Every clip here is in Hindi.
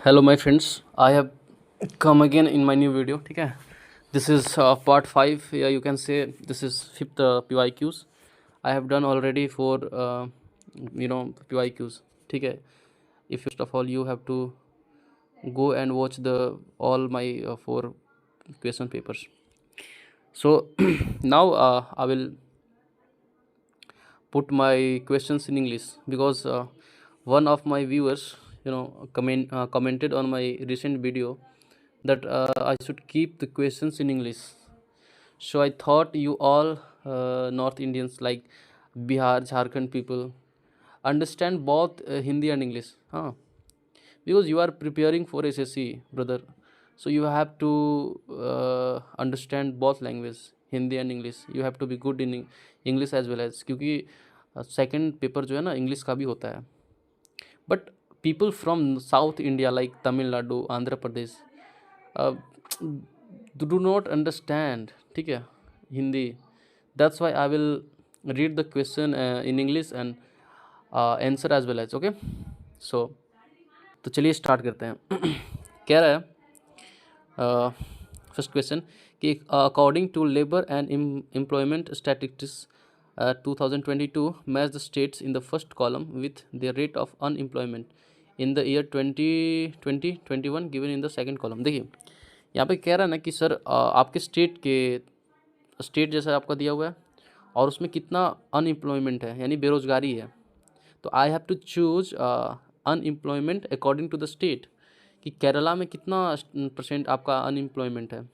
Hello my friends, I have come again in my new video. ठीक है, this is part 5. Yeah, you can say this is fifth PYQs. I have done already for PYQs. ठीक है, if you first of all you have to go and watch the all my 4 question papers. So now I will put my questions in English because one of my viewers commented on my recent video that I should keep the questions in English. So I thought you all North Indians like Bihar, Jharkhand people understand both Hindi and English, huh? Because you are preparing for SSC, brother. So you have to understand both language, Hindi and English. You have to be good in English as well as, क्योंकि सेकंड पेपर जो है ना इंग्लिश का भी होता है. But people from south India like Tamil Nadu, Andhra Pradesh do not understand, ठीक है, Hindi. That's why I will read the question in English and answer as well as. Okay, so तो चलिए स्टार्ट करते हैं. कह रहा है फर्स्ट क्वेश्चन कि according to labour and employment statistics 2022 match the states in the first column with their rate of unemployment in the year 2020-21 given in the second column. देखिए यहाँ पे कह रहा है ना कि सर आपके स्टेट जैसा आपका दिया हुआ है और उसमें कितना अनएम्प्लॉयमेंट है यानी बेरोजगारी है. तो I have to choose unemployment according to the state कि केरला में कितना % आपका अनएम्प्लॉयमेंट है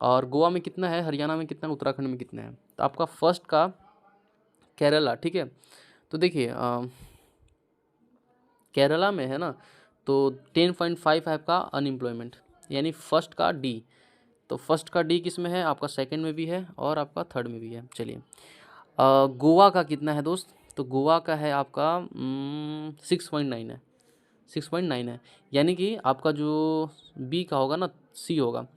और गोवा में कितना है, हरियाणा में कितना है, उत्तराखंड में कितना है. तो आपका फर्स्ट का केरला, ठीक है. तो देखिए केरला में है ना तो 10.5 है आपका अनएम्प्लॉयमेंट यानी फर्स्ट का डी. तो फर्स्ट का डी किस में है, आपका सेकंड में भी है और आपका थर्ड में भी है. चलिए गोवा का कितना है दोस्त, तो गोवा का है आपका 6.9 है, 6.9 है. यानी कि आपका जो बी का होगा ना सी होगा,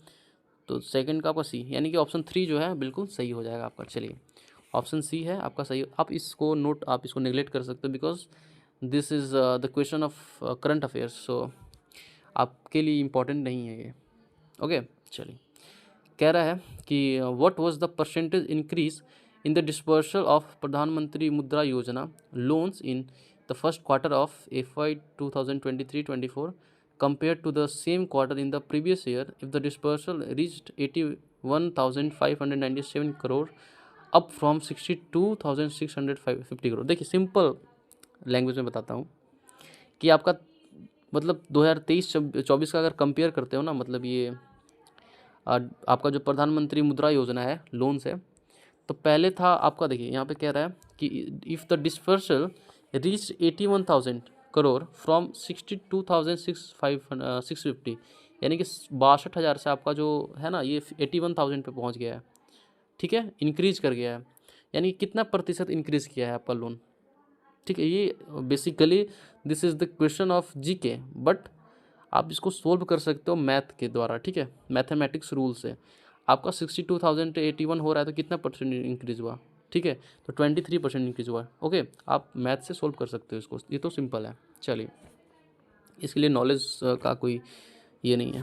तो सेकंड का आपका सी, यानी कि ऑप्शन 3 जो है बिल्कुल सही हो जाएगा आपका. चलिए ऑप्शन सी है आपका सही. आप इसको नेगलेक्ट कर सकते हो because this is the question of current affairs, so आपके लिए इम्पोर्टेंट नहीं है ये. ओके चलिए कह रहा है कि what was the percentage increase in the dispersal of प्रधानमंत्री मुद्रा योजना loans in the first quarter of FY 2023-24 compared to the same quarter in the previous year if the dispersal reached 81,597 crore up from 62,650 crore. देखिए सिंपल लैंग्वेज में बताता हूँ कि आपका मतलब 2023-24 का अगर कंपेयर करते हो ना, मतलब ये आपका जो प्रधानमंत्री मुद्रा योजना है लोन्स है, तो पहले था आपका, देखिए यहाँ पे कह रहा है कि if the dispersal reach 81,000 crore from 62,650 यानी कि 62,000 से आपका जो है ना ये 81,000 पे पहुँच गया है. ठीक है, इंक्रीज कर गया है, यानी कितना प्रतिशत इंक्रीज किया है आपका लोन. ठीक है, ये basically this is the question of GK, but आप इसको सोल्व कर सकते हो मैथ के द्वारा. ठीक है, मैथमेटिक्स रूल से आपका 62,081 हो रहा है तो कितना % इंक्रीज हुआ. ठीक है, तो 23% इंक्रीज हुआ. ओके, आप मैथ से सोल्व कर सकते हो इसको, ये तो सिंपल है. चलिए इसके लिए नॉलेज का कोई ये नहीं है.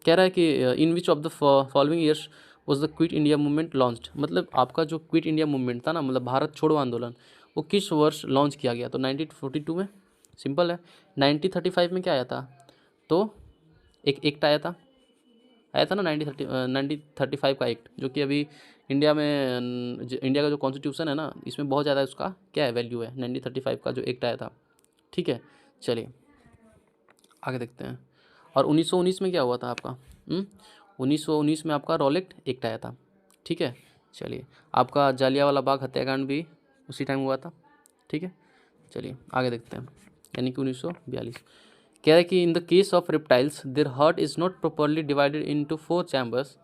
कह रहा है कि in which of the following years was the quit India movement launched. मतलब आपका जो क्विट इंडिया मूवमेंट था ना, मतलब भारत छोड़ो आंदोलन, वो किस वर्ष लॉन्च किया गया. तो 1942 में, सिंपल है. 1935 में क्या आया था, तो एक एक्ट आया था ना 1935 का एक्ट, जो कि अभी इंडिया में इंडिया का जो कॉन्स्टिट्यूशन है ना, इसमें बहुत ज़्यादा उसका क्या है वैल्यू है. 1935 का जो एक्ट आया था. ठीक है, चलिए आगे देखते हैं. और 1919 में क्या हुआ था आपका, 1919 में आपका रॉलेट एक्ट आया था. ठीक है, चलिए आपका जालियांवाला बाग हत्याकांड भी उसी टाइम हुआ था. ठीक है, चलिए आगे देखते हैं. यानी कि 1942. कह रहा है कि in the case of reptiles their heart is not properly divided into 4 chambers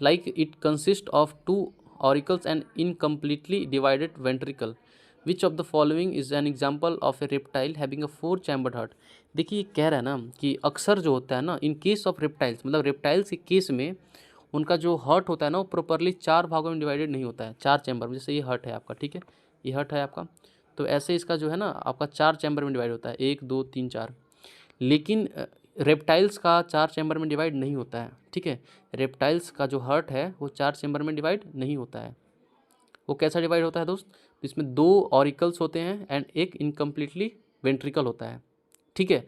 like it consist of 2 auricles and incompletely divided ventricle. Which of the following is an example of A reptile having a 4 chambered heart. देखिए कह रहा है ना कि अक्सर जो होता है ना इन केस ऑफ रेप्टाइल्स, मतलब रेप्टाइल्स के केस में उनका जो हार्ट होता है ना वो प्रॉपरली 4 भागों में डिवाइडेड नहीं होता है, 4 चैम्बर में. जैसे ये हार्ट है आपका, ठीक है, ये हार्ट है आपका, तो ऐसे इसका जो है ना आपका 4 चैम्बर में डिवाइड होता है, 1 2 3 4. लेकिन रेप्टाइल्स का 4 चैम्बर में डिवाइड नहीं होता है, ठीक है। रेप्टाइल्स का जो हार्ट है वो 4 चैम्बर में डिवाइड नहीं होता है। वो कैसा डिवाइड होता है दोस्त? तो इसमें 2 ऑरिकल्स होते हैं एंड एक इनकम्प्लीटली वेंट्रिकल होता है, ठीक है।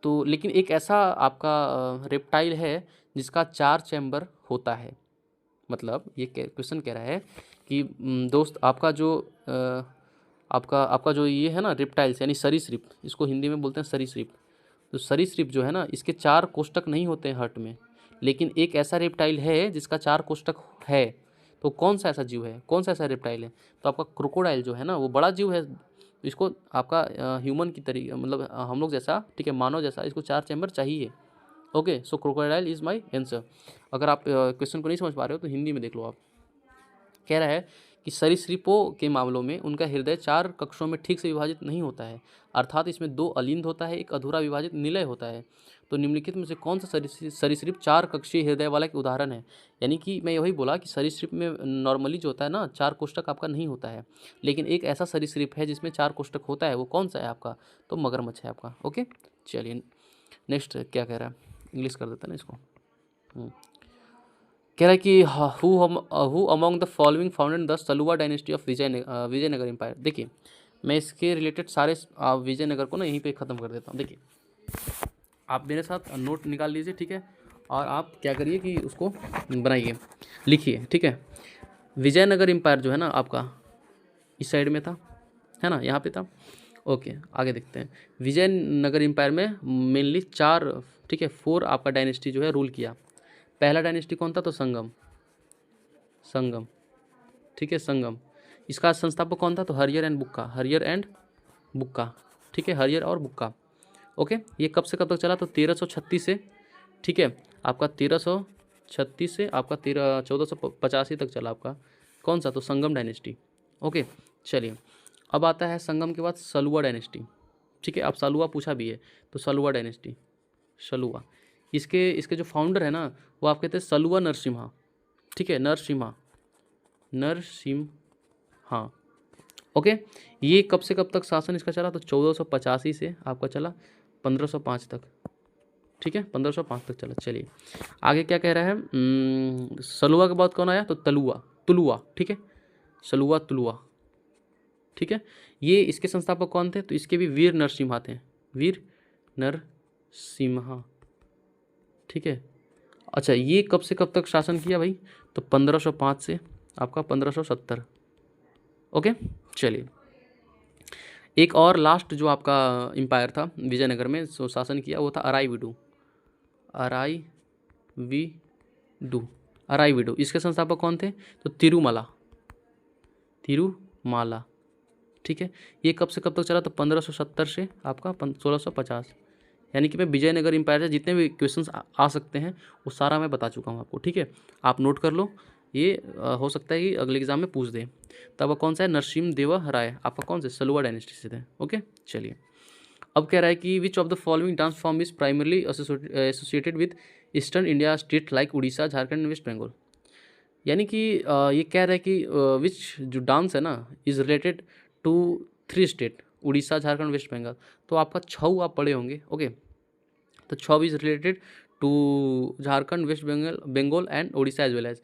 तो लेकिन एक ऐसा आपका रेप्टाइल है जिसका 4 चैम्बर होता है। मतलब ये क्वेश्चन कह रहा है कि दोस्त आपका जो आपका जो ये है ना रेप्टाइल्स यानी सरीसृप, इसको हिंदी में बोलते हैं सरीसृप। तो सरीसृप जो है ना इसके 4 कोष्ठक नहीं होते हैं हार्ट में, लेकिन एक ऐसा रेप्टाइल है जिसका 4 कोष्ठक है। तो कौन सा ऐसा जीव है, कौन सा ऐसा रेप्टाइल है? तो आपका क्रोकोडाइल जो है ना वो बड़ा जीव है। तो इसको आपका ह्यूमन की तरीके मतलब हम लोग जैसा, ठीक है, मानव जैसा इसको 4 चैम्बर चाहिए। Okay, so crocodile is my answer. अगर आप क्वेश्चन को नहीं समझ पा रहे हो तो हिंदी में देख लो आप। कह रहा है कि सरीसृपों के मामलों में उनका हृदय 4 कक्षों में ठीक से विभाजित नहीं होता है, अर्थात इसमें 2 अलिंद होता है, एक अधूरा विभाजित निलय होता है। तो निम्नलिखित में से कौन सा सरीसृप 4 कक्षीय हृदय वाला एक उदाहरण है? यानी कि मैं वही बोला कि सरीसृप में नॉर्मली जो होता है ना 4 कोष्ठक आपका नहीं होता है, लेकिन एक ऐसा सरीसृप है जिसमें 4 कोष्ठक होता है। वो कौन सा है आपका? तो मगरमच्छ है आपका। ओके, चलिए नेक्स्ट क्या कह रहा है, इंग्लिश कर देते हैं ना इसको। कह रहा है कि who among the following founded the Saluva dynasty of Vijayanagar empire. देखिए मैं इसके रिलेटेड सारे विजयनगर को ना यहीं पे ख़त्म कर देता हूँ। देखिए आप मेरे साथ नोट निकाल लीजिए, ठीक है, और आप क्या करिए कि उसको बनाइए, लिखिए, ठीक है। विजयनगर एम्पायर जो है ना आपका इस साइड में था, है ना, यहाँ पे था। ओके, आगे देखते हैं। विजयनगर एम्पायर में मेनली 4, ठीक है, 4 आपका डायनेस्टी जो है रूल किया। पहला डायनेस्टी कौन था? तो संगम, संगम, ठीक है, संगम। इसका संस्थापक कौन था? तो हरियर एंड बुक्का, हरियर एंड बुक्का, ठीक है, हरियर और बुक्का। ओके, ये कब से कब तक चला? तो 1336 से, ठीक है, आपका 1336 से आपका 1485 तक चला आपका। कौन सा? तो संगम डायनेस्टी। ओके, चलिए अब आता है संगम के बाद सलुआ डायनेस्टी, ठीक है। अब सलुआ पूछा भी है, तो सलुआ डायनेस्टी, सलुआ, इसके इसके जो फाउंडर है ना वो आप कहते हैं सलुआ नरसिम्हा, ठीक है, नरसिम्हा, नरसिम्हा। ओके, ये कब से कब तक शासन इसका चला? तो 1485 से आपका चला 1505 तक, ठीक है, 1505 तक चला। चलिए आगे क्या कह रहा है, सलुआ के बाद कौन आया? तो तलुआ, तुलुआ, ठीक है, सलुआ तुलुआ, ठीक है। ये इसके संस्थापक कौन थे? तो इसके भी वीर नरसिम्हा थे, वीर नरसिम्हा, ठीक है। अच्छा, ये कब से कब तक शासन किया भाई? तो 1505 से आपका 1570। ओके, चलिए एक और लास्ट जो आपका एम्पायर था विजयनगर में जो शासन किया वो था अराईवीडू, अराईवीडू, अराईवीडू। इसके संस्थापक कौन थे? तो तिरुमला, तिरुमाला, ठीक है। ये कब से कब तक चला? तो 1570 से आपका 1650। यानी कि मैं विजयनगर एम्पायर से जितने भी क्वेश्चंस आ सकते हैं वो सारा मैं बता चुका हूँ आपको, ठीक है। आप नोट कर लो, ये हो सकता है कि अगले एग्जाम में पूछ दे। तब कौन सा है? नरसिम्हा देव राय, आपका कौन से? सलुआ डायनेस्टी से थे। ओके, चलिए अब कह रहा है कि which of the following dance form is primarily associated with eastern India state like Orissa, Jharkhand and west Bengal. यानी कि ये कह रहा है कि विच जो डांस है ना is related to 3 state, Orissa, Jharkhand, west Bengal. तो आपका छऊ आप पढ़े होंगे। ओके, तो Chhau is related to Jharkhand, west Bengal and Orissa as well as.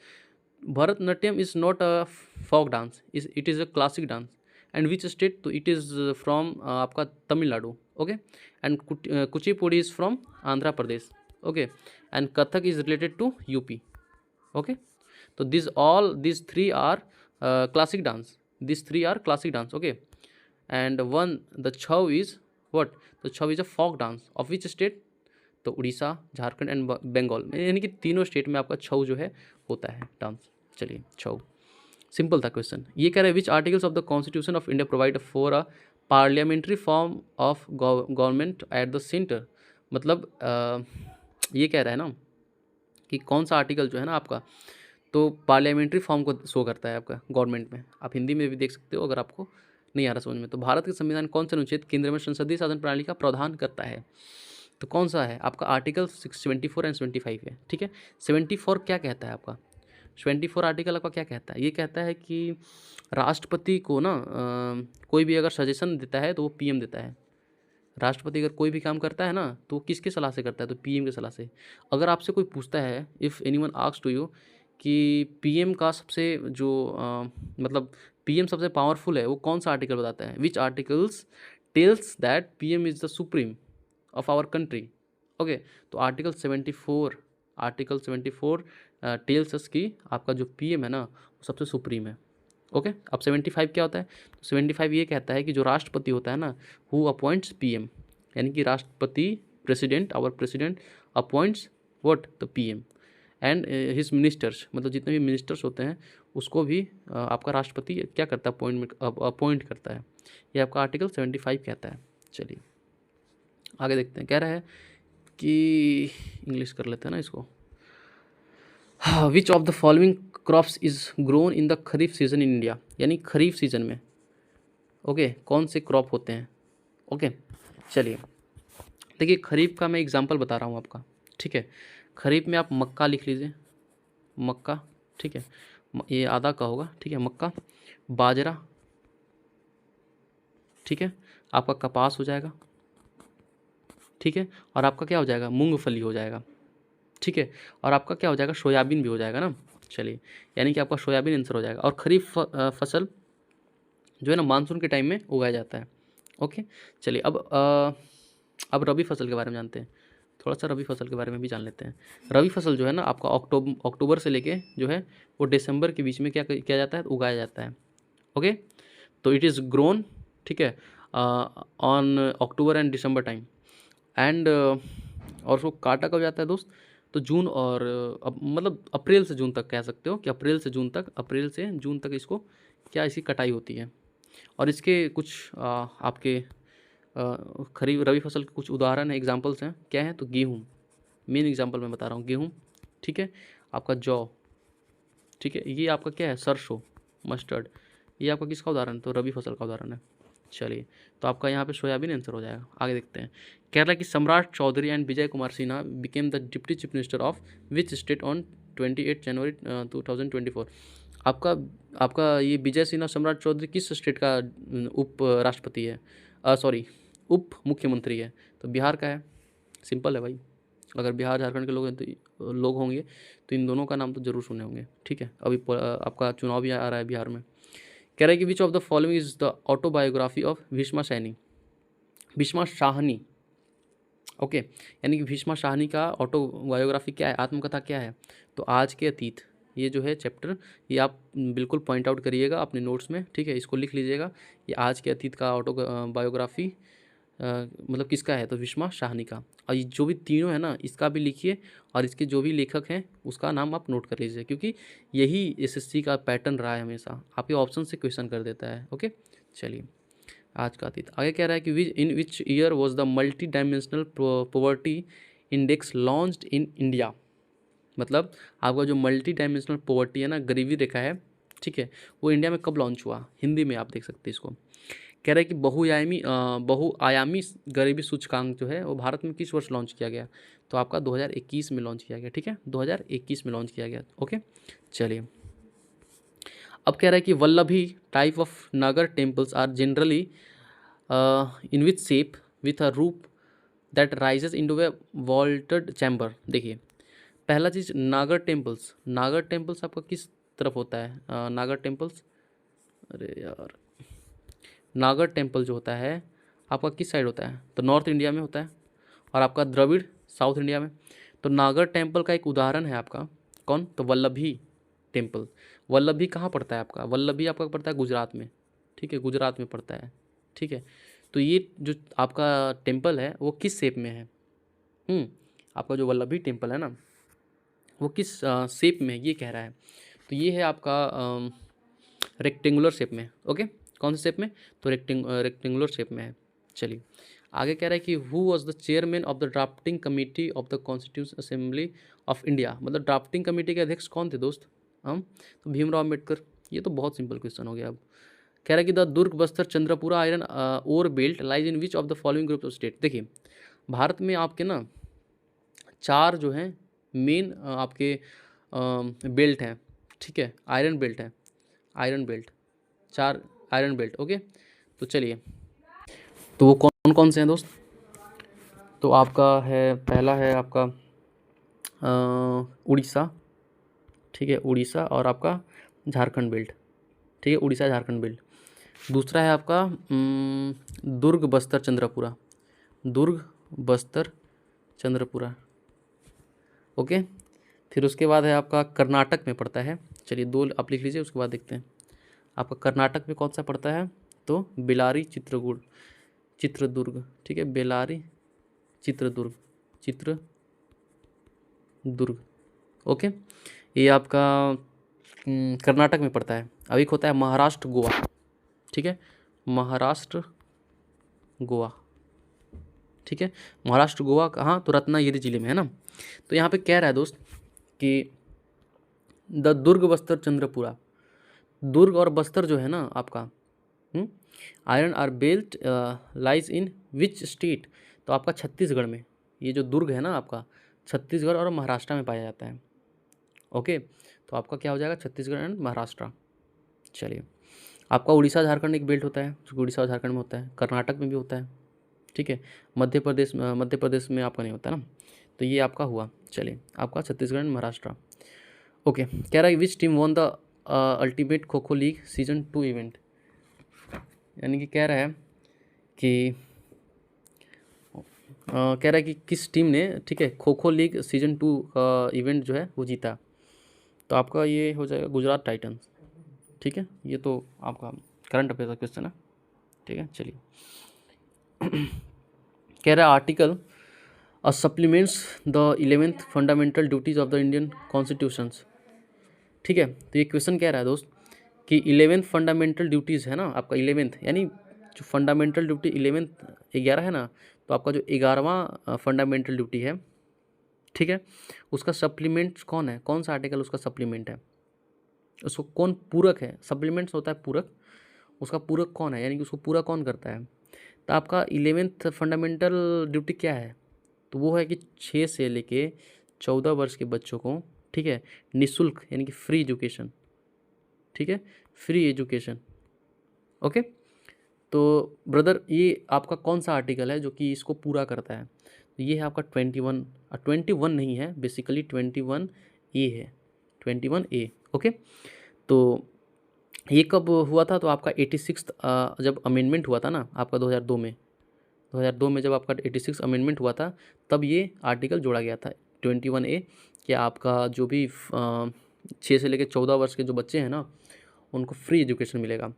Bharatanatyam is not a folk dance, it is a classic dance. And which state? तो इट इज़ फ्रॉम आपका Tamil Nadu. Okay, and Kuchipudi is from Andhra Pradesh. Okay, and Kathak is related to UP. Okay, तो these three are classic dance, these three are classic dance. Okay, and one the Chhau is what? तो छऊ is a folk dance of which state? तो उड़ीसा, झारखंड एंड बंगाल में, यानी कि तीनों स्टेट में आपका छऊ जो है होता है डांस। चलिए छऊ सिंपल था क्वेश्चन। ये कह रहा है which articles of the constitution of India provide for a parliamentary form of government at the centre. मतलब ये कह रहा है ना कि कौन सा आर्टिकल जो है ना आपका तो पार्लियामेंट्री फॉर्म को शो करता है आपका गवर्नमेंट में। आप हिंदी में भी देख सकते हो अगर आपको नहीं आ रहा समझ में। तो भारत के संविधान कौन सा अनुच्छेद केंद्र में संसदीय शासन प्रणाली का प्रावधान करता है? तो कौन सा है आपका? आर्टिकल 74 एंड 75 है, ठीक है। 74 क्या कहता है आपका? 74 आर्टिकल आपका क्या कहता है? ये कहता है कि राष्ट्रपति को ना कोई भी अगर सजेशन देता है तो वो पीएम देता है। राष्ट्रपति अगर कोई भी काम करता है ना तो वो किसके सलाह से करता है, तो पीएम के सलाह से। अगर आपसे कोई पूछता है, if anyone asks to you कि पीएम का सबसे जो मतलब पीएम सबसे पावरफुल है, वो कौन सा आर्टिकल बताता है, which articles tells that PM is the supreme of our country. Okay, तो आर्टिकल 74 टेल्स अस की आपका जो पीएम है ना वो सबसे सुप्रीम है। ओके, अब 75 क्या होता है, तो 75 ये कहता है कि जो राष्ट्रपति होता है ना, हु अपॉइंट्स पीएम, यानी कि राष्ट्रपति, president, our president appoints what, the PM and his ministers, मतलब जितने भी मिनिस्टर्स होते हैं उसको भी आपका राष्ट्रपति क्या करता है, अपॉइंट करता है। ये आपका आर्टिकल 75 कहता है। चलिए आगे देखते हैं, कह रहा है कि इंग्लिश कर लेते हैं ना इसको। विच of the following crops is grown in the kharif season in India, यानी खरीफ सीजन में ओके कौन से क्रॉप होते हैं। ओके चलिए देखिए, खरीफ का मैं एग्जांपल बता रहा हूँ आपका, ठीक है। खरीफ में आप मक्का लिख लीजिए, मक्का, ठीक है, ये आधा का होगा, ठीक है, मक्का, बाजरा, ठीक है, आपका कपास हो जाएगा, ठीक है, और आपका क्या हो जाएगा, मूंगफली हो जाएगा, ठीक है, और आपका क्या हो जाएगा, सोयाबीन भी हो जाएगा ना। चलिए, यानी कि आपका सोयाबीन आंसर हो जाएगा। और खरीफ फसल जो है ना मानसून के टाइम में उगाया जाता है। ओके चलिए, अब रबी फसल के बारे में जानते हैं, थोड़ा सा रबी फसल के बारे में भी जान लेते हैं। रबी फसल जो है ना आपका अक्टूबर से लेके जो है वो दिसंबर के बीच में क्या किया जाता है, उगाया जाता है। ओके, तो इट इज़ ग्रोन, ठीक है, on October and December time and और उसको काटा कब जाता है दोस्त, तो जून और मतलब अप्रैल से जून तक कह सकते हो कि अप्रैल से जून तक इसको क्या इसकी कटाई होती है। और इसके कुछ आपके खरीफ रबी फसल के कुछ उदाहरण हैं, एग्जांपल्स हैं, क्या हैं, तो गेहूँ, मेन एग्जांपल मैं बता रहा हूँ, गेहूँ, ठीक है, आपका जौ, ठीक है, ये आपका क्या है, सरसों, मस्टर्ड, ये आपका किसका उदाहरण, तो रबी फसल का उदाहरण है। चलिए, तो आपका यहाँ पे सोयाबीन आंसर हो जाएगा। आगे देखते हैं, केरला की Samrat Choudhary and Vijay Kumar Sinha became the deputy chief minister of which state on 28 January 2024। आपका आपका ये विजय सिन्हा सम्राट चौधरी किस स्टेट का उप राष्ट्रपति है, सॉरी उप मुख्यमंत्री है, तो बिहार का है। सिंपल है भाई, अगर बिहार झारखंड के लोग होंगे तो इन दोनों का नाम तो जरूर सुने होंगे, ठीक है। अभी आपका चुनाव भी आ रहा है बिहार में। कह रहा है कि which of the following is the autobiography of Bheeshma Shahani. Okay, यानी कि भीष्मा शाहनी का ऑटोबायोग्राफी क्या है, आत्मकथा क्या है, तो आज के अतीत, ये जो है चैप्टर, ये आप बिल्कुल पॉइंट आउट करिएगा अपने नोट्स में, ठीक है, इसको लिख लीजिएगा। ये आज के अतीत का बायोग्राफी मतलब किसका है, तो भीष्मा शाहनी का। और ये जो भी तीनों है ना इसका भी लिखिए, और इसके जो भी लेखक हैं उसका नाम आप नोट कर लीजिए, क्योंकि यही एसएससी का पैटर्न रहा है, हमेशा आपके ऑप्शन से क्वेश्चन कर देता है। ओके चलिए, आज का अतीत। आगे कह रहा है कि in which year was the multi dimensional poverty index launched in India. मतलब आपका जो मल्टी डायमेंशनल पॉवर्टी है ना, गरीबी रेखा है, ठीक है, वो इंडिया में कब लॉन्च हुआ, हिंदी में आप देख सकते हैं इसको। कह रहा है कि बहुआयामी गरीबी सूचकांक जो है वो भारत में किस वर्ष लॉन्च किया गया, तो आपका 2021 में लॉन्च किया गया, ठीक है, 2021 में लॉन्च किया गया। ओके चलिए, अब कह रहा है कि Valabhi type of Nagara temples are generally in which shape with a roof that rises into a vaulted chamber. देखिए, पहला चीज़ नागर टेम्पल्स आपका किस तरफ होता है, नागर टेम्पल्स, अरे यार, नागर टेम्पल जो होता है आपका किस साइड होता है, तो नॉर्थ इंडिया में होता है, और आपका द्रविड़ साउथ इंडिया में। तो नागर टेम्पल का एक उदाहरण है आपका कौन, तो वल्लभी टेम्पल। वल्लभी कहाँ पड़ता है आपका, वल्लभी आपका पड़ता है गुजरात में, ठीक है, गुजरात में पड़ता है, ठीक है। तो ये जो आपका टेम्पल है वो किस शेप में है, आपका जो वल्लभी टेम्पल है ना वो किस शेप में, ये कह रहा है। तो ये है आपका रेक्टेंगुलर शेप में। ओके, कौन से शेप में, तो रेक्टेंगुलर शेप में है। चलिए आगे कह रहा है कि who was the chairman of the drafting committee of the constitution assembly of India. मतलब ड्राफ्टिंग कमेटी के अध्यक्ष कौन थे दोस्त, हम तो भीमराव अम्बेडकर। ये तो बहुत सिंपल क्वेश्चन हो गया। अब कह रहा है कि the Durg Bastar Chandrapura iron ore belt lies in which of the following group of state. देखिए, भारत में आपके ना 4 जो हैं मेन आपके बेल्ट हैं, ठीक है, iron belt 4 iron belt. Okay, तो चलिए, तो वो कौन कौन से हैं दोस्त, तो आपका है, पहला है आपका उड़ीसा, ठीक है, उड़ीसा और आपका झारखंड बेल्ट, ठीक है, उड़ीसा झारखंड बेल्ट। दूसरा है आपका दुर्ग बस्तर चंद्रपुरा, दुर्ग बस्तर चंद्रपुरा, ओके। फिर उसके बाद है आपका कर्नाटक में पड़ता है, चलिए 2 आप लिख लीजिए, उसके बाद देखते हैं आपका कर्नाटक में कौन सा पड़ता है, तो बेलारी चित्रदुर्ग, ठीक है, बेलारी चित्रदुर्ग, ओके। ये आपका कर्नाटक में पड़ता है। अब एक होता है महाराष्ट्र गोवा, ठीक है, महाराष्ट्र गोवा, ठीक है, महाराष्ट्र गोवा कहाँ, तो रत्नागिरी जिले में है ना। तो यहाँ पे कह रहा है दोस्त कि द दुर्ग बस्तर चंद्रपुरा, दुर्ग और बस्तर जो है ना आपका iron ore belt lies in which state, तो आपका छत्तीसगढ़ में, ये जो दुर्ग है ना आपका छत्तीसगढ़ और महाराष्ट्र में पाया जाता है, ओके। तो आपका क्या हो जाएगा, छत्तीसगढ़ एंड महाराष्ट्र। चलिए, आपका उड़ीसा झारखंड एक बेल्ट होता है, जो उड़ीसा और झारखंड में होता है, कर्नाटक में भी होता है, ठीक है, मध्य प्रदेश में आपका नहीं होता ना। तो ये आपका हुआ, चलिए आपका छत्तीसगढ़ एंड महाराष्ट्र, ओके। कह रहा है which team won the ultimate kho kho league season 2 event, यानी कि कह रहा है कि कह रहा है कि किस टीम ने, ठीक है, खो खो लीग सीजन 2 का इवेंट जो है वो जीता। तो आपका ये हो जाएगा गुजरात टाइटंस, ठीक है, ये तो आपका करंट अफेयर का क्वेश्चन है, ठीक है। चलिए कह रहा है article supplements the 11th fundamental duties of the Indian constitutions, ठीक है। तो ये क्वेश्चन कह रहा है दोस्त कि 11th फंडामेंटल ड्यूटीज़ है ना आपका, 11th यानी जो फंडामेंटल ड्यूटी 11th 11 है ना, तो आपका जो 11वां फंडामेंटल ड्यूटी है, ठीक है, उसका सप्लीमेंट कौन है, कौन सा आर्टिकल उसका सप्लीमेंट है, उसको कौन पूरक है, सप्लीमेंट्स होता है पूरक, उसका पूरक कौन है, यानी कि उसको पूरा कौन करता है। तो आपका 11th फंडामेंटल ड्यूटी क्या है, तो वो है कि 6 से लेके 14 वर्ष के बच्चों को, ठीक है, निःशुल्क यानी कि फ्री एजुकेशन, ठीक है, फ्री एजुकेशन, ओके। तो ब्रदर ये आपका कौन सा आर्टिकल है जो कि इसको पूरा करता है, तो ये है आपका 21 नहीं है, बेसिकली 21A है, 21A, ओके। तो ये कब हुआ था, तो आपका 86 जब अमेंडमेंट हुआ था ना आपका 2002 में जब आपका 86 अमेंडमेंट हुआ था, तब ये आर्टिकल जोड़ा गया था 21A, कि आपका जो भी 6 से लेकर 14 वर्ष के जो बच्चे हैं ना, उनको फ्री एजुकेशन मिलेगा।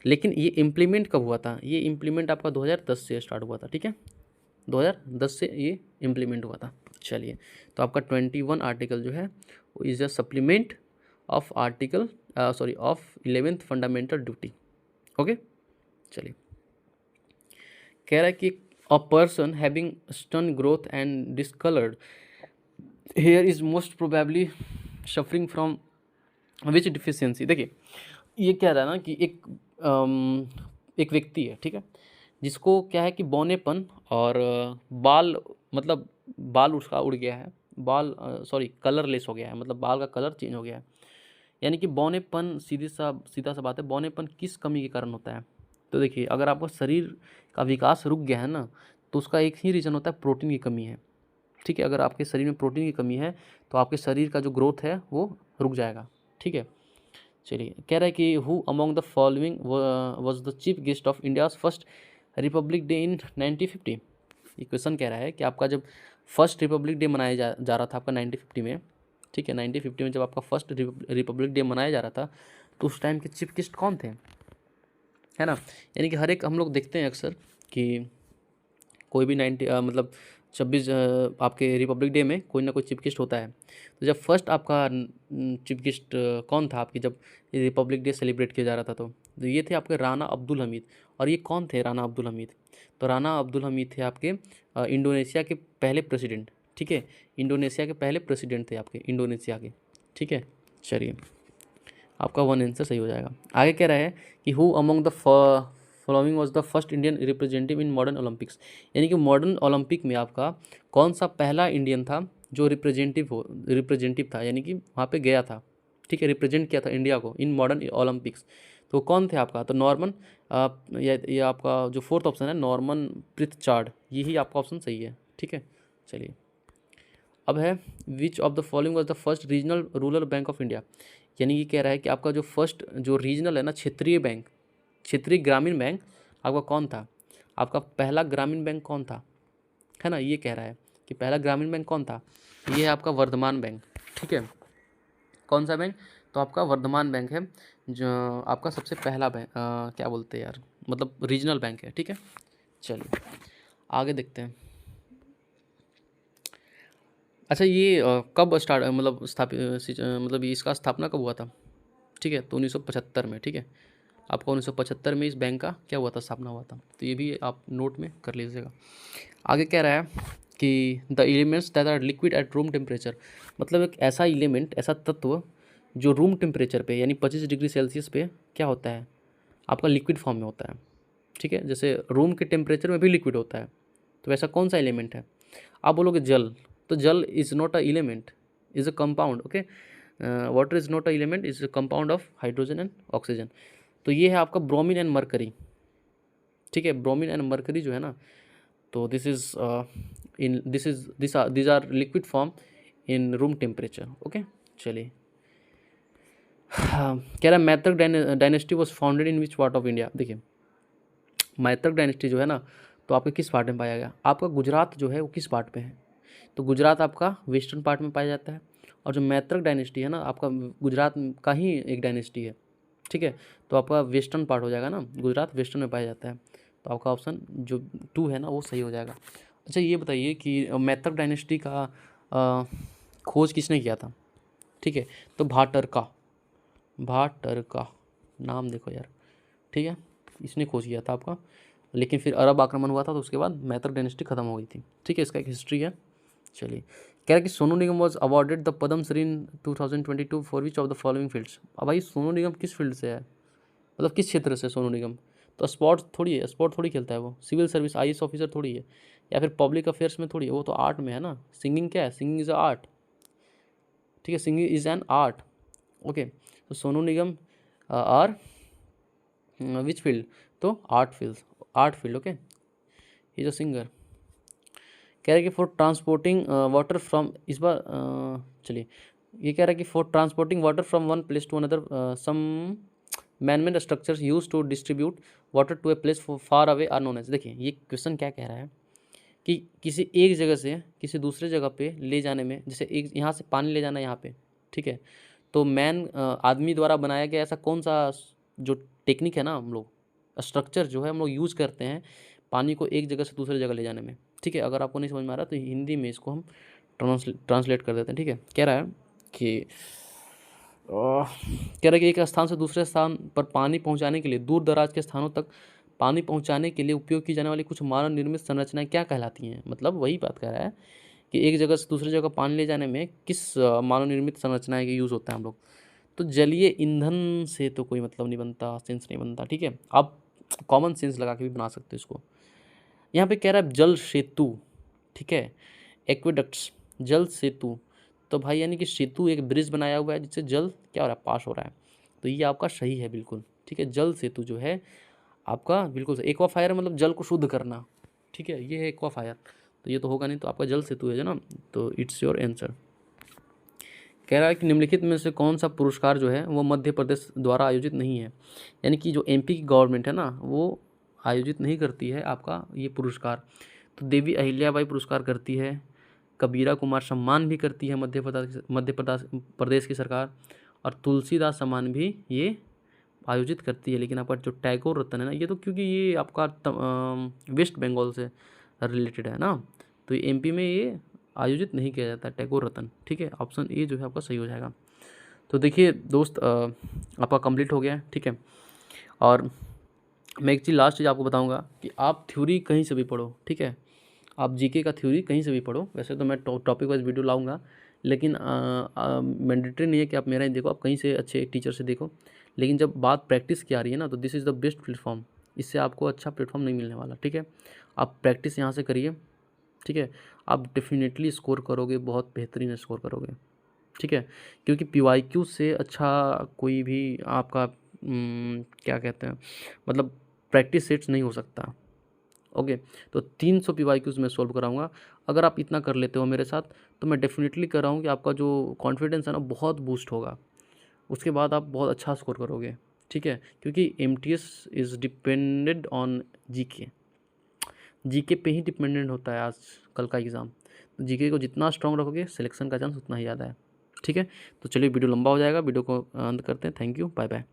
लेकिन ये इम्प्लीमेंट कब हुआ था, ये इम्प्लीमेंट आपका 2010 से स्टार्ट हुआ था, ठीक है, 2010 से ये इम्प्लीमेंट हुआ था। चलिए, तो आपका 21 आर्टिकल जो है वो is a supplement of article of 11th fundamental duty, okay. चलिए, कह रहा है कि a person having stun growth and discoloured hair is most probably suffering from which deficiency. देखिए, ये कह रहा है ना कि एक व्यक्ति है, ठीक है, जिसको क्या है कि बौनेपन और बाल, मतलब बाल उसका उड़ गया है, बाल कलरलेस हो गया है, मतलब बाल का कलर चेंज हो गया है। यानी कि बौनेपन सीधा सा बात है, बौनेपन किस कमी के कारण होता है। तो देखिए, अगर आपका शरीर का विकास रुक गया है ना, तो उसका एक ही रीज़न होता है, प्रोटीन की कमी है, ठीक है। अगर आपके शरीर में प्रोटीन की कमी है तो आपके शरीर का जो ग्रोथ है वो रुक जाएगा, ठीक है। चलिए, कह रहा है कि who among the following was the chief guest of India's first Republic day in 1950। ये क्वेश्चन कह रहा है कि आपका जब फर्स्ट रिपब्लिक डे मनाया जा रहा था आपका 1950 में, ठीक है, 1950 में जब आपका फर्स्ट रिपब्लिक डे मनाया जा रहा था, तो उस टाइम के चीफ गेस्ट कौन थे, है ना। यानी कि हर एक हम लोग देखते हैं अक्सर कि कोई भी 26 आपके रिपब्लिक डे में कोई ना कोई चीफ गेस्ट होता है। तो जब फर्स्ट आपका चीफ गेस्ट कौन था आपकी, जब रिपब्लिक डे सेलिब्रेट किया जा रहा था, तो ये थे आपके राणा अब्दुल हमीद। और ये कौन थे राणा अब्दुल हमीद, तो राणा अब्दुल हमीद थे आपके इंडोनेशिया के पहले प्रेसिडेंट, ठीक है, इंडोनेशिया के पहले प्रेसिडेंट थे आपके इंडोनेशिया के, ठीक है। चलिए, आपका 1 आंसर सही हो जाएगा। आगे कह रहा है कि who among the following was the first Indian representative in modern Olympics, यानी कि मॉडर्न ओलंपिक में आपका कौन सा पहला इंडियन था जो रिप्रेजेंटेटिव था, यानी कि वहाँ पे गया था, ठीक है, रिप्रेजेंट किया था इंडिया को इन मॉडर्न ओलंपिक्स। तो कौन थे आपका, तो नॉर्मन, ये आपका जो 4th ऑप्शन है नॉर्मन प्रिथचार्ड, यही आपका ऑप्शन सही है, ठीक है। चलिए अब है विच of the following was the first regional rural bank of India. यानी ये कह रहा है कि आपका जो फर्स्ट जो रीजनल है ना, क्षेत्रीय बैंक, क्षेत्रीय ग्रामीण बैंक आपका कौन था, आपका पहला ग्रामीण बैंक कौन था, है ना। ये कह रहा है कि पहला ग्रामीण बैंक कौन था, ये है आपका वर्धमान बैंक। ठीक है, कौन सा बैंक, तो आपका वर्धमान बैंक है जो आपका सबसे पहला बैंक क्या बोलते हैं यार, मतलब रीजनल बैंक है। ठीक है, चलिए आगे देखते हैं। अच्छा ये कब स्टार्ट मतलब स्थापित मतलब ये इसका स्थापना कब हुआ था, ठीक है, तो 1975 में। ठीक है, आपको 1975 में इस बैंक का क्या हुआ था, स्थापना हुआ था, तो ये भी आप नोट में कर लीजिएगा। आगे कह रहा है कि the elements that are liquid at room temperature, मतलब एक ऐसा एलिमेंट, ऐसा तत्व जो रूम टेम्परेचर पे यानी 25 डिग्री सेल्सियस पे क्या होता है, आपका लिक्विड फॉर्म में होता है। ठीक है, जैसे रूम के टेम्परेचर में भी लिक्विड होता है, तो ऐसा कौन सा एलिमेंट है। आप बोलोगे जल, तो जल is not a element, is a compound. Okay, water is not a element, is a compound of hydrogen and oxygen. तो ये है आपका ब्रोमीन एंड मरकरी। ठीक है, ब्रोमीन एंड मरकरी जो है ना, तो this is in this is this are liquid form in room temperature. Okay, चलिए कह रहा है Maitraka dynasty was founded in which part of India. देखिए मैत्रक डायनेस्टी जो है ना, तो आपके किस पार्ट में पाया गया, आपका गुजरात जो है वो किस पार्ट में है, तो गुजरात आपका वेस्टर्न पार्ट में पाया जाता है। और जो मैत्रक डायनेस्टी है ना, आपका गुजरात का ही एक डायनेस्टी है। ठीक है, तो आपका वेस्टर्न पार्ट हो जाएगा ना, गुजरात वेस्टर्न में पाया जाता है, तो आपका ऑप्शन जो 2 है ना वो सही हो जाएगा। अच्छा ये बताइए कि मैत्रक डायनेस्टी का खोज किसने किया था, ठीक है, तो भाटर का नाम देखो यार। ठीक है, इसने खोज किया था आपका, लेकिन फिर अरब आक्रमण हुआ था तो उसके बाद मैत्रक डायनेस्टी खत्म हो गई थी। ठीक है, इसका एक हिस्ट्री है। चलिए कह रहा है कि Sonu Nigam was awarded the Padma Shri in 2022 for which of the following fields. अब भाई सोनू निगम किस फील्ड से है, मतलब किस क्षेत्र से सोनू निगम, तो स्पोर्ट्स थोड़ी है, स्पोर्ट थोड़ी खेलता है वो, सिविल सर्विस IAS ऑफिसर थोड़ी है, या फिर पब्लिक अफेयर्स में थोड़ी है, वो तो आर्ट में है ना। सिंगिंग क्या है, सिंगिंग इज़ अ आर्ट। ठीक है, singing is an art. Okay, तो Sonu Nigam are which field, तो art field. Okay, is a singer. कह रहा है कि फॉर ट्रांसपोर्टिंग वाटर फ्रॉम, इस बार चलिए ये कह रहा है कि for transporting water from one place to another some manmade structures use to distribute water to a place far away are known as. देखिए ये क्वेश्चन क्या कह रहा है कि किसी एक जगह से किसी दूसरे जगह पे ले जाने में, जैसे एक यहाँ से पानी ले जाना है यहाँ पे, ठीक है, तो आदमी द्वारा बनाया गया ऐसा कौन सा जो टेक्निक है ना, हम लोग स्ट्रक्चर जो है हम लोग यूज़ करते हैं पानी को एक जगह से दूसरी जगह ले जाने में। ठीक है, अगर आपको नहीं समझ में आ रहा तो हिंदी में इसको हम ट्रांसलेट कर देते हैं। ठीक है, कह रहा है कि कह रहा है कि एक स्थान से दूसरे स्थान पर पानी पहुंचाने के लिए, दूर दराज के स्थानों तक पानी पहुंचाने के लिए उपयोग की जाने वाली कुछ मानव निर्मित संरचनाएं क्या कहलाती हैं। मतलब वही बात कह रहा है कि एक जगह से दूसरी जगह पानी ले जाने में किस मानव निर्मित संरचनाएं का यूज़ होता है हम लोग, तो जलीय ईंधन से तो कोई मतलब नहीं बनता, सेंस नहीं बनता। ठीक है, आप कॉमन सेंस लगा के भी बना सकते हो इसको। यहाँ पे कह रहा है जल सेतु, ठीक है, एक्वेडक्ट्स, जल सेतु, तो भाई यानी कि सेतु एक ब्रिज बनाया हुआ है जिससे जल क्या हो रहा है, पास हो रहा है, तो ये आपका सही है बिल्कुल। ठीक है, जल सेतु जो है आपका बिल्कुल सही। एक्वाफायर मतलब जल को शुद्ध करना, ठीक है, ये है एक्वाफायर, तो ये तो होगा नहीं, तो आपका जल सेतु है ना, तो इट्स योर आंसर। कह रहा है कि निम्नलिखित में से कौन सा पुरस्कार जो है वो मध्य प्रदेश द्वारा आयोजित नहीं है, यानी कि जो MP की गवर्नमेंट है ना वो आयोजित नहीं करती है आपका ये पुरस्कार। तो देवी अहिल्याबाई पुरस्कार करती है, कबीरा कुमार सम्मान भी करती है मध्य प्रदेश की सरकार, और तुलसीदास सम्मान भी ये आयोजित करती है। लेकिन आपका जो टैगोर रत्न है ना, ये तो क्योंकि ये आपका वेस्ट बंगाल से रिलेटेड है ना, तो ये MP में ये आयोजित नहीं किया जाता टैगोर रत्न। ठीक है, ऑप्शन ए जो है आपका सही हो जाएगा। तो देखिए दोस्त आपका कंप्लीट हो गया है। ठीक है, और मैं एक चीज़ लास्ट चीज़ आपको बताऊंगा कि आप थ्योरी कहीं से भी पढ़ो, ठीक है, आप GK का थ्योरी कहीं से भी पढ़ो। वैसे तो मैं टॉपिक वाइज वीडियो लाऊंगा, लेकिन मैंडेटरी नहीं है कि आप मेरा ही देखो, आप कहीं से अच्छे टीचर से देखो, लेकिन जब बात प्रैक्टिस की आ रही है ना, तो this is the best platform, इससे आपको अच्छा प्लेटफॉर्म नहीं मिलने वाला। ठीक है, आप प्रैक्टिस यहाँ से करिए, ठीक है, आप डेफिनेटली स्कोर करोगे, बहुत बेहतरीन स्कोर करोगे। ठीक है, क्योंकि PYQ से अच्छा कोई भी आपका क्या कहते हैं, मतलब प्रैक्टिस सेट्स नहीं हो सकता। ओके, तो 300 PYQs मैं सॉल्व कराऊंगा। अगर आप इतना कर लेते हो मेरे साथ तो मैं डेफिनेटली कर रहा हूँ कि आपका जो कॉन्फिडेंस है ना बहुत बूस्ट होगा, उसके बाद आप बहुत अच्छा स्कोर करोगे। ठीक है, क्योंकि MTS is depended on GK, GK पे ही डिपेंडेंट होता है आज कल का एग्ज़ाम। तो जीके को जितना स्ट्रांग रखोगे सिलेक्शन का चांस उतना ही ज़्यादा है। ठीक है, तो चलिए वीडियो लंबा हो जाएगा, वीडियो को अंत करते हैं। Thank you, bye bye.